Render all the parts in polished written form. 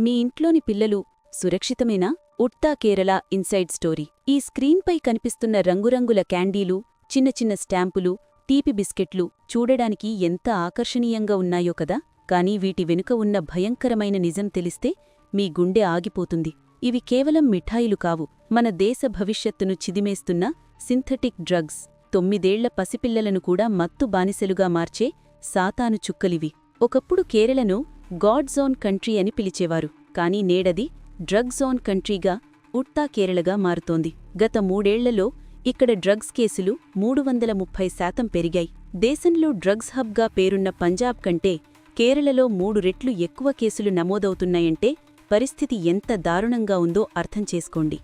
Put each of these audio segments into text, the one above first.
మీ ఇంట్లోని పిల్లలు సురక్షితమేనా? Udta Kerala inside story. ఈ స్క్రీన్పై కనిపిస్తున్న రంగురంగుల క్యాండీలు, చిన్న చిన్న స్టాంపులు, తీపి బిస్కెట్లు చూడడానికి ఎంత ఆకర్షణీయంగా ఉన్నాయో కదా. కానీ వీటి వెనుక ఉన్న భయంకరమైన నిజం తెలిస్తే మీ గుండె ఆగిపోతుంది. ఇవి కేవలం మిఠాయిలు కావు, మన దేశ భవిష్యత్తును చిదిమేస్తున్న సింథటిక్ డ్రగ్స్. 9ఏళ్ల పసిపిల్లలను కూడా మత్తు బానిసలుగా మార్చే సాతాను చుక్కలివి. ఒకప్పుడు కేరళను గాడ్ జోన్ కంట్రీ అని పిలిచేవారు, కానీ నేడది డ్రగ్ జోన్ కంట్రీగా, ఉడ్తా కేరళగా మారుతోంది. గత 3ఏళ్లలో ఇక్కడ డ్రగ్స్ కేసులు 330% పెరిగాయి. దేశంలో డ్రగ్స్ హబ్గా పేరున్న పంజాబ్ కంటే కేరళలో 3 రెట్లు ఎక్కువ కేసులు నమోదవుతున్నాయంటే పరిస్థితి ఎంత దారుణంగా ఉందో అర్థం చేసుకోండి.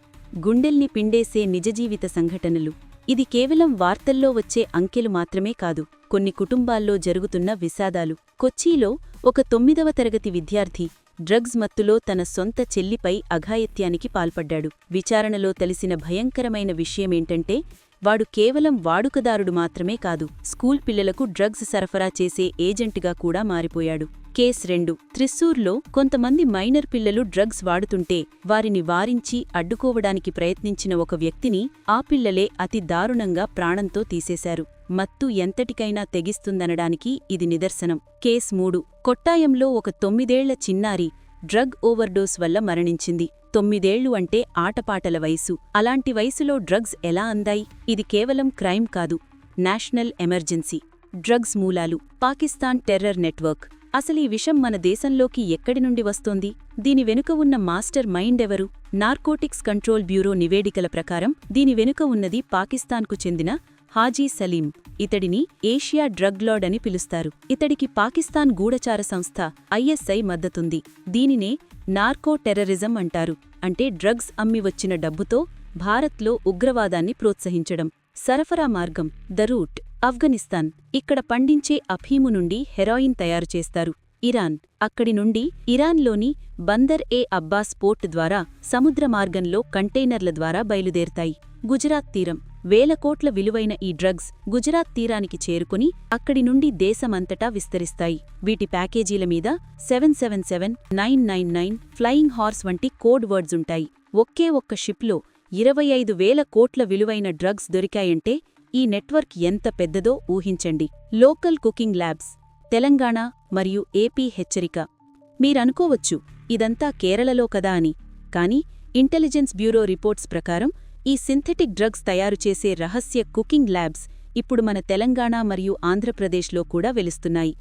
గుండెల్ని పిండేసే నిజజీవిత సంఘటనలు. ఇది కేవలం వార్తల్లో వచ్చే అంకెలు మాత్రమే కాదు, కొన్ని కుటుంబాల్లో జరుగుతున్న విషాదాలు. కొచ్చిలో ఒక 9వ తరగతి విద్యార్థి డ్రగ్స్ మత్తులో తన సొంత చెల్లిపై అఘాయిత్యానికి పాల్పడ్డాడు. విచారణలో తెలిసిన భయంకరమైన విషయమేంటంటే వాడు కేవలం వాడుకదారుడు మాత్రమే కాదు, స్కూల్ పిల్లలకు డ్రగ్స్ సరఫరా చేసే ఏజెంట్గా కూడా మారిపోయాడు. కేస్ 2. త్రిస్సూర్లో కొంతమంది మైనర్ పిల్లలు డ్రగ్స్ వాడుతుంటే వారిని వారించి అడ్డుకోవడానికి ప్రయత్నించిన ఒక వ్యక్తిని ఆ పిల్లలే అతి దారుణంగా ప్రాణంతో తీసేశారు. మత్తు ఎంతటికైనా తెగిస్తుందనడానికి ఇది నిదర్శనం. కేస్ 3. కొట్టాయంలో ఒక 9ఏళ్ల చిన్నారి డ్రగ్ ఓవర్డోస్ వల్ల మరణించింది. 9ఏళ్లు అంటే ఆటపాటల వయసు. అలాంటి వయసులో డ్రగ్స్ ఎలా అందాయి? ఇది కేవలం క్రైమ్ కాదు, నేషనల్ ఎమర్జెన్సీ. డ్రగ్స్ మూలాలు. Pakistan terror network. అసలీ విషం మన దేశంలోకి ఎక్కడి నుండి వస్తోంది? దీని వెనుక ఉన్న మాస్టర్ మైండ్ ఎవరు? నార్కోటిక్స్ కంట్రోల్ బ్యూరో నివేదికల ప్రకారం దీని వెనుక ఉన్నది పాకిస్తాన్కు చెందిన హాజీ సలీం. ఇతడిని ఏషియా డ్రగ్ లార్డ్ అని పిలుస్తారు. ఇతడికి పాకిస్తాన్ గూఢచార సంస్థ ISI మద్దతుంది. దీనినే నార్కో టెర్రరిజం అంటారు. అంటే డ్రగ్స్ అమ్మి వచ్చిన డబ్బుతో భారత్లో ఉగ్రవాదాన్ని ప్రోత్సహించడం. సరఫరా మార్గం. The route. ఆఫ్ఘనిస్తాన్. ఇక్కడ పండించే అఫీము నుండి హెరాయిన్ తయారు చేస్తారు. ఇరాన్. అక్కడి నుండి ఇరాన్లోని బందర్ ఏ అబ్బాస్ పోర్ట్ ద్వారా సముద్ర మార్గంలో కంటైనర్ల ద్వారా బయలుదేరుతాయి. గుజరాత్ తీరం. వేల కోట్ల విలువైన ఈ డ్రగ్స్ గుజరాత్ తీరానికి చేరుకుని అక్కడి నుండి దేశమంతటా విస్తరిస్తాయి. వీటి ప్యాకేజీల మీద 777, 999, ఫ్లయింగ్ హార్స్ వంటి కోడ్ వర్డ్స్ ఉంటాయి. ఒకే ఒక్క షిప్లో 25,000 కోట్ల విలువైన డ్రగ్స్ దొరికాయంటే ఈ నెట్వర్క్ ఎంత పెద్దదో ఊహించండి. Local cooking labs. తెలంగాణ మరియు ఏపీ హెచ్చరిక. మీరనుకోవచ్చు ఇదంతా కేరళలో కదా అని, కానీ ఇంటెలిజెన్స్ బ్యూరో రిపోర్ట్స్ ప్రకారం ఈ సింథెటిక్ డ్రగ్స్ తయారు చేసే రహస్య కుకింగ్ ల్యాబ్స్ ఇప్పుడు మన తెలంగాణ మరియు ఆంధ్రప్రదేశ్లో కూడా వెలుస్తున్నాయి.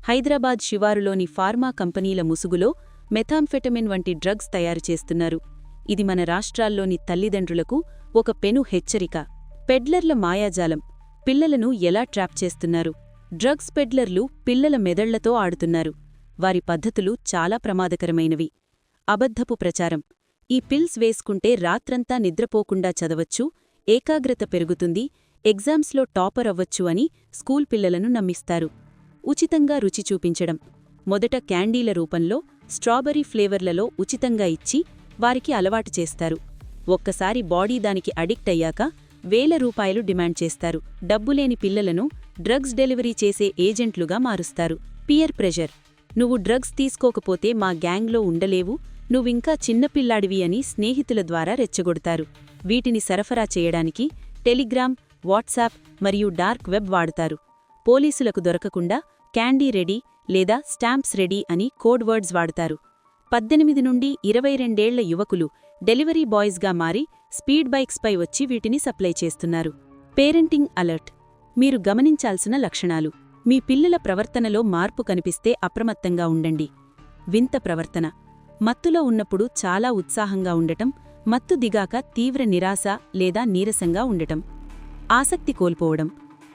హైదరాబాద్ శివారులోని ఫార్మా కంపెనీల ముసుగులో మెథాంఫెటమిన్ వంటి డ్రగ్స్ తయారు చేస్తున్నారు. ఇది మన రాష్ట్రాల్లోని తల్లిదండ్రులకు ఒక పెను హెచ్చరిక. పెడ్లర్ల మాయాజాలం. పిల్లలను ఎలా ట్రాప్ చేస్తున్నారు? డ్రగ్స్ పెడ్లర్లు పిల్లల మెదళ్లతో ఆడుతున్నారు. వారి పద్ధతులు చాలా ప్రమాదకరమైనవి. అబద్ధపు ప్రచారం. ఈ పిల్స్ వేసుకుంటే రాత్రంతా నిద్రపోకుండా చదవచ్చు, ఏకాగ్రత పెరుగుతుంది, ఎగ్జామ్స్లో టాపర్ అవ్వచ్చు అని స్కూల్ పిల్లలను నమ్మిస్తారు. ఉచితంగా రుచి చూపించడం. మొదట క్యాండీల రూపంలో స్ట్రాబెర్రీ ఫ్లేవర్లలో ఉచితంగా ఇచ్చి వారికి అలవాటు చేస్తారు. ఒక్కసారి బాడీ దానికి అడిక్ట్ అయ్యాక ₹1000 డిమాండ్ చేస్తారు. డబ్బులేని పిల్లలను డ్రగ్స్ డెలివరీ చేసే ఏజెంట్లుగా మారుస్తారు. Peer pressure. నువ్వు డ్రగ్స్ తీసుకోకపోతే మా గ్యాంగ్లో ఉండలేవు, నువ్వింకా చిన్నపిల్లాడివి అని స్నేహితుల ద్వారా రెచ్చగొడతారు. వీటిని సరఫరా చేయడానికి టెలిగ్రామ్, వాట్సాప్ మరియు డార్క్ వెబ్ వాడుతారు. పోలీసులకు దొరకకుండా క్యాండీ రెడీ లేదా స్టాంప్స్ రెడీ అని కోడ్ వర్డ్స్ వాడతారు. 18 నుండి 22ఏళ్ల యువకులు డెలివరీ బాయ్స్గా మారి స్పీడ్ బైక్స్పై వచ్చి వీటిని సప్లై చేస్తున్నారు. Parenting alert. మీరు గమనించాల్సిన లక్షణాలు. మీ పిల్లల ప్రవర్తనలో మార్పు కనిపిస్తే అప్రమత్తంగా ఉండండి. వింత ప్రవర్తన. మత్తులో ఉన్నప్పుడు చాలా ఉత్సాహంగా ఉండటం, మత్తు దిగాక తీవ్ర నిరాశ లేదా నీరసంగా ఉండటం. ఆసక్తి కోల్పోవడం.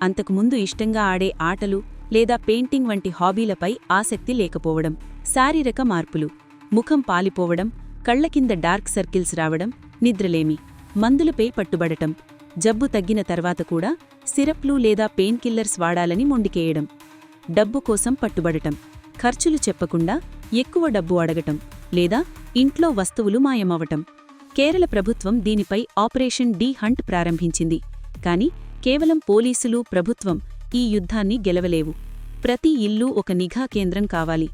అంతకుముందు ఇష్టంగా ఆడే ఆటలు లేదా పెయింటింగ్ వంటి హాబీలపై ఆసక్తి లేకపోవడం. శారీరక మార్పులు. ముఖం పాలిపోవడం, కళ్ల కింద డార్క్ సర్కిల్స్ రావడం, నిద్రలేమి. మందులపై పట్టుబడటం. జబ్బు తగ్గిన తర్వాత కూడా సిరప్లు లేదా పెయిన్ కిల్లర్స్ వాడాలని మొండికేయడం. డబ్బు కోసం పట్టుబడటం. ఖర్చులు చెప్పకుండా ఎక్కువ డబ్బు అడగటం లేదా ఇంట్లో వస్తువులు మాయమవటం. కేరళ ప్రభుత్వం దీనిపై ఆపరేషన్ డి హంట్ ప్రారంభించింది. కాని కేవలం పోలీసులు, ప్రభుత్వం ఈ యుద్ధాన్ని గెలవలేవు. ప్రతి ఇల్లూ ఒక నిఘా కేంద్రం కావాలి.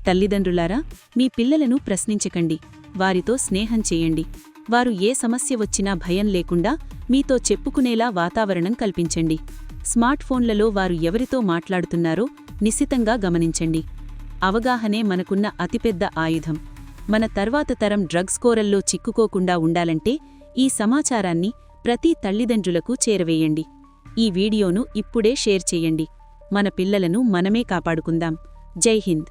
తల్లిదండ్రులారా, మీ పిల్లలను ప్రశ్నించకండి, వారితో స్నేహం చేయండి. వారు ఏ సమస్య వచ్చినా భయం లేకుండా మీతో చెప్పుకునేలా వాతావరణం కల్పించండి. స్మార్ట్ ఫోన్లలో వారు ఎవరితో మాట్లాడుతున్నారో నిశితంగా గమనించండి. అవగాహనే మనకున్న అతిపెద్ద ఆయుధం. మన తర్వాత తరం డ్రగ్స్ కోరల్లో చిక్కుకోకుండా ఉండాలంటే ఈ సమాచారాన్ని ప్రతి తల్లిదండ్రులకు చేరవేయండి. ఈ వీడియోను ఇప్పుడే షేర్ చేయండి. మన పిల్లలను మనమే కాపాడుకుందాం. జై హింద్.